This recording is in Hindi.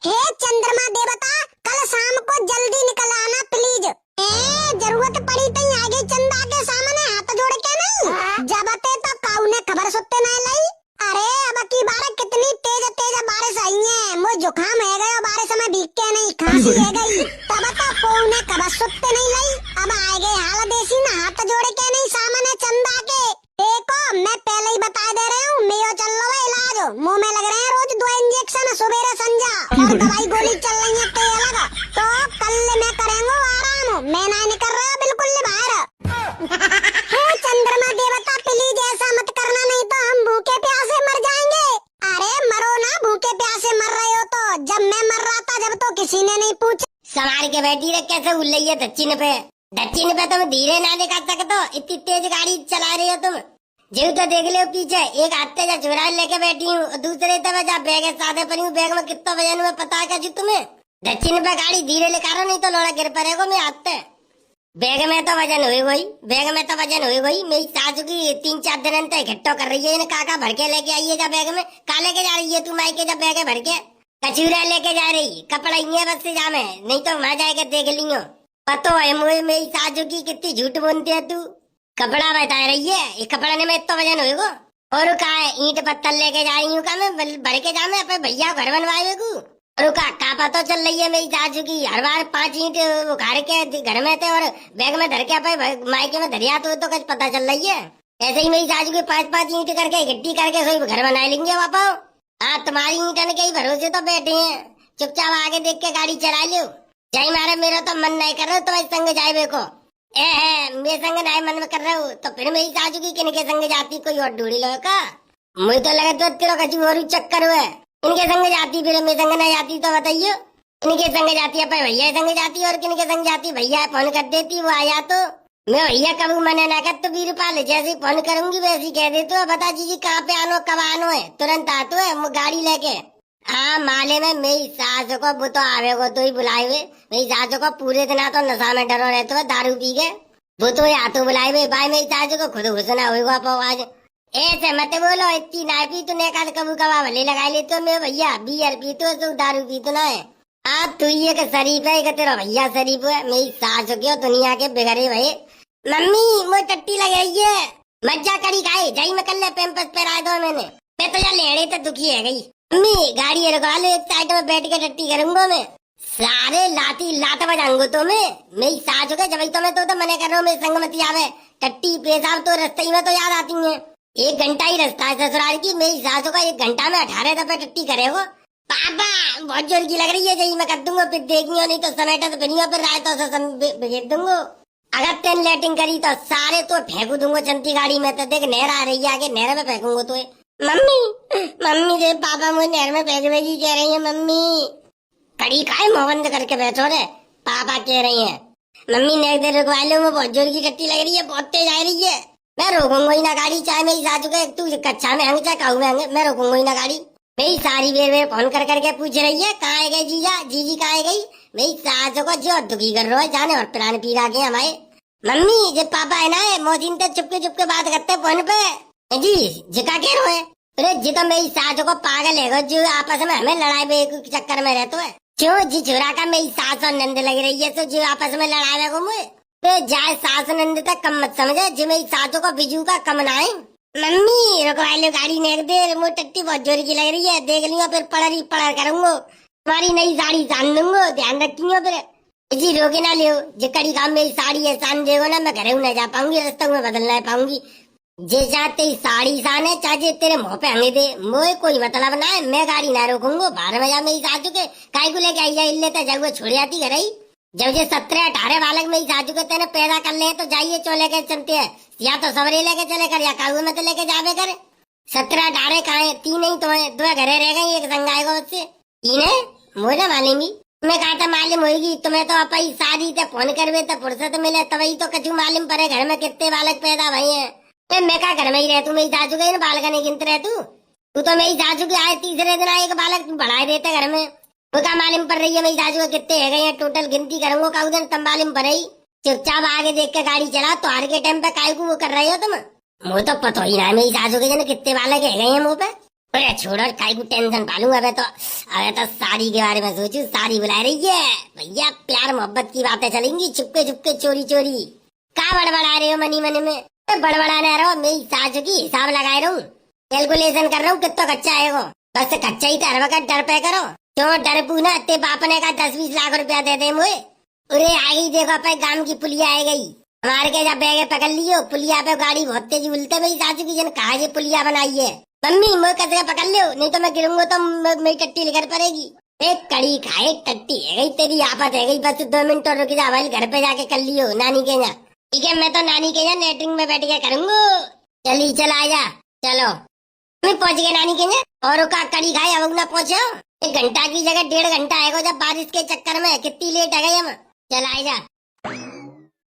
हे चंद्रमा देवता, कल शाम को जल्दी निकल आना प्लीज। जरूरत पड़ी तो आगे चंदा के सामने हाथ जोड़ के नहीं जबते तो काऊ ने खबर सुनते नहीं लाई। अरे अब की बार कितनी तेज तेज बारिश आई है, मुझे जुकाम है गयो बारिश में भीग के नहीं खांसी है गई, तब तो काऊ ने खबर सुनते नहीं लाई। अब आएगे हाल देसी ना हाथ जोड़ के नहीं सामने चंदा के। देखो मैं पहले ही बता दे रही हूँ, मेरा चल रहा है इलाज, मुंह में लग रहे हैं रोज 2 इंजेक्शन सुबेरे संजा, और दवाई गोली चल रही है कई अलग। तो कल मैं करेंगे आराम, मैं नहीं कर रहा बिल्कुल बाहर। हे चंद्रमा देवता प्लीज ऐसा मत करना, नहीं तो हम भूखे प्यासे मर जाएंगे। अरे मरो ना, भूखे प्यासे मर रहे हो तो जब मैं मर रहा था जब तो किसी ने नहीं पूछा। संभाल के बैठी रे, कैसे उल रही है दक्षिण पे तुम धीरे ना दिखा सकते हो, इतनी तेज गाड़ी चला रही हो तुम। जीव तो देख लो पीछे, एक हाथ जा चुरा लेके बैठी हूँ, दूसरे तब जा बैग साधे पड़ी हूँ, बैग में कितना वजन में पता है क्या तुम्हें। दक्षिण पे गाड़ी धीरे लेकर नहीं तो लोड़ा गिर पड़ेगा। मैं हाथ बैग में तो वजन हुई गई, बैग में तो वजन हुई गई। मेरी सासू की 3-4 दिन तक इकट्ठा कर रही है, इन्हें काका भर के लेके आई है जा बैग में, का लेके जा रही है तू माई के जा बैग भर के, कचूरा लेके जा रही, कपड़ा ये बस से जामे, नहीं तो वहां जाके देख लियो। पतो है मुझे मेरी सासू की कितनी झूठ बोलती है तू, कपड़ा बता रही है, ये कपड़ा ने में इतना वजन होएगो। और का ईंट पत्थर लेके जा रही हूँ, का मैं भर के जा मैं अपने भैया घर बनवाए को। और का पता चल रही है मेरी सासू की, हर बार 5 ईंट उखाड़ के घर में थे और बैग में धर के अपने मायके में धरिया तो कुछ पता चल रही है। ऐसे ही मेरी सासू की 5-5 ईंट करके इकट्ठी करके सोई घर बना लेंगे पापा। हाँ तुम्हारी ईंटन के ही भरोसे तो बैठे हैं, चुपचाप आगे देख के गाड़ी चला लो। जाई मारे, मेरा तो मन नहीं कर रहा तुम्हारे संग जाए को। मेरे संग नहीं मन में कर रहा हूँ तो फिर मेरी सासू की किनके संग जाती, कोई और ढूंढी लो का। मुझे तो लगा तो तेरा कछु और चक्कर हुआ, इनके संग जाती, फिर मेरे संग नहीं जाती तो बताइयो। इनके संग जाती है भैया संग जाती, और किनके संग जाती भैया फोन कर देती, वो आया तो मैं भैया कब मना ना कर, तो वीरपाल जैसे फोन करूंगी वैसे कह देती हो, बता जी कहाँ पे आनो कब आनो है, तुरंत आतो है वो गाड़ी लेके। हाँ माले में मेरी सास को वो तो आवे को तो ही बुलाए हुए, मेरी सास को पूरे दिन तो नशा में डरो रहते हो दारू पी के, वो तो यहाँ तो बुलाए हुए भाई। मेरी सास को खुद घुसना होगा आज, ऐसे मत बोलो, इतनी ना पी तू ने कबू कबा भले लगा लेते हो। मेरे भैया बियर पी तो दारू पी तो ना है। आप तू ये के शरीफ है, तेरा भैया शरीफ है, मेरी सास क्यों दुनिया के बिगड़े भाई। मम्मी मुझे टट्टी लग रही है, मज्जा करी खाए जाई मैं कल पेम्पस पहरा दो मैंने, मैं तो यार लेने तो दुखी है गई। मम्मी गाड़ी रखवा लो, एक साइड में बैठ के टट्टी करूंगा मैं, सारे लाती लात बजाऊंगा तो मैं। मेरी सास के जब तो मैं तो मना कर रहा हूँ, मेरे संग मत आवे, टट्टी पेशाब तो रास्ते में तो याद आती है। 1 घंटा ही रास्ता है ससुराल की, मेरी सासू का 1 घंटा में 18 दफे टट्टी करेगा। पापा बहुत जोर की लग रही है, जही मैं कर दूंगा, फिर देखियो नहीं तो समेटा तो फिर पर आए तो भेज दूंगा। अगर तेन लेटिंग करी तो सारे तो फेंक दूंगा चलती गाड़ी में, तो देख नहर आ रही है आगे, नहर में फेंकूंगा तो। मम्मी दे पापा मुझे नहर में फेंक देगी कह रही है। मम्मी कड़ी खाए मुंह बंद करके बैठो रे, पापा कह रही है। मम्मी ने देर रुकवा लो, मैं बहुत जोर की टट्टी लग रही है, बहुत तेज आ रही है, मैं रोकूंगा ही ना गाड़ी, चाहे मेरी सासू के तू कच्चा में हंग चाहे काऊ में हंग, मैं रोकूंगा ही ना गाड़ी। मेरी सारी बेर फोन कर करके पूछ रही है कहाँ गए जीजा, जीजी कहाँ गई। मेरी सासू को जो दुखी कर रहा है जाने, और प्राण पी रहा के हमारे। मम्मी जब पापा है ना मोदी चुपके बात करते फोन पे, जी जिका कह रहे हैं। अरे जी तो मेरी सास को पागल है जो आपस में हमें लड़ाई के चक्कर में रहते है, क्यों जी छुरा का मेरी सास और नंद लग रही है, तो जो आपस में लड़ाई को मुझे तो जाए सास नंद तक कम मत समझे, जो मेरी सासों को बिजू का कम ना है। मम्मी रुकवा लो गाड़ी ने देर, मुझे टट्टी बहुत जोर की लग रही है, देख लियो फिर पड़ा करूंगा, तुम्हारी नई साड़ी सान दूंगा, ध्यान रखियो फिर जी रोके ना लियो। जो कड़ी काम मेरी साड़ी है सान देगो ना, मैं घरे न जा पाऊंगी, रास्ते में बदल ना पाऊंगी। जे जाते साड़ी सान है चाहे तेरे मुंह पे हंगे दे, मोए कोई मतलब ना है, मैं गाड़ी ना रोकूंगा, बाहर में जा मेरी सासू के काय को लेके आई जाए लेता जाऊंगा, छोड़ जाती घर ही। जब ये 17-18 बालक मेरी सासू के तेने पैदा कर ले तो जाइए चो लेके चलते हैं, या तो सवरे लेके चले कर या कागू में तो लेके जावे कर। 17-18 कहा है, 3 ही तो है, 2 घरे रह गई, एक संग आएगा बच्चे 3 है, मुझे मालूम ही। मैं कहा था मालूम होगी तुम्हें तो अपनी शादी से फोन करवे तो फुर्सत मिले तभी तो कछु मालूम पड़े घर में कितने बालक पैदा भई है। मैं कहा घर में ही रह तू, मेरी सासू के बालक नहीं गिनते रह तू तो मेरी सासू के आए तीसरे दिन आए एक बालक बढ़ाए देते घर में, वो क्या मालूम पड़ रही है मेरी सासू के कितने है गए, टोटल गिनती करूंगा का दिन तब मालूम पड़े ही। चुपचाप आगे देख के गाड़ी चला, तो हार के टाइम पे काय को वो कर रहे हो तुम, मुझे तो पता ही ना मेरी सासू के जन कितने बालक है गए हैं मुँह पे। अरे छोड़ो, काई को टेंशन पालू। अबे तो साड़ी के बारे में सोचू। साड़ी बुला रही है भैया, प्यार मोहब्बत की बातें चलेंगी चुपके चुपके चोरी चोरी। का बड़बड़ा रहे हो मनी मन में? बड़बड़ाने रहो, मेरी सास की हिसाब लगाए रहूं, कैलकुलेशन कर रहा हूँ कितना कच्चा है वो। बस कच्चा ही तो हर वक्त डर पे करो। क्यों डर पूना? ते बाप ने का 10-20 लाख रुपया दे दे मुझे। अरे आ गई देखो, पे गांव की पुलिया आ गई हमारे के। जब बैगे पकड़ लियो पुलिया पे, गाड़ी बहुत तेजी उल्टे। मेरी सासू की जन कहा ये पुलिया बनाई है। मम्मी मुझे कसके पकड़ लियो, नहीं तो मैं गिरूंगा तो मेरी टट्टी लेकर पड़ेगी। एक कड़ी खाए टट्टी है गई तेरी, आफत है गई। बस 2 मिनट और रुक जा भाई, घर पे जाके कर लियो नानी के यहाँ। ठीक है, मैं तो नानी के यहाँ लेटरिन में बैठ के करूंगा। चली चल आजा, चलो मैं पहुंच गए नानी के यहाँ। और का कड़ी खाए अब ना पहुंचे। 1 घंटा की जगह 1.5 घंटा आएगा। जब बारिश के चक्कर में कितनी लेट आ गई हम। चल आजा।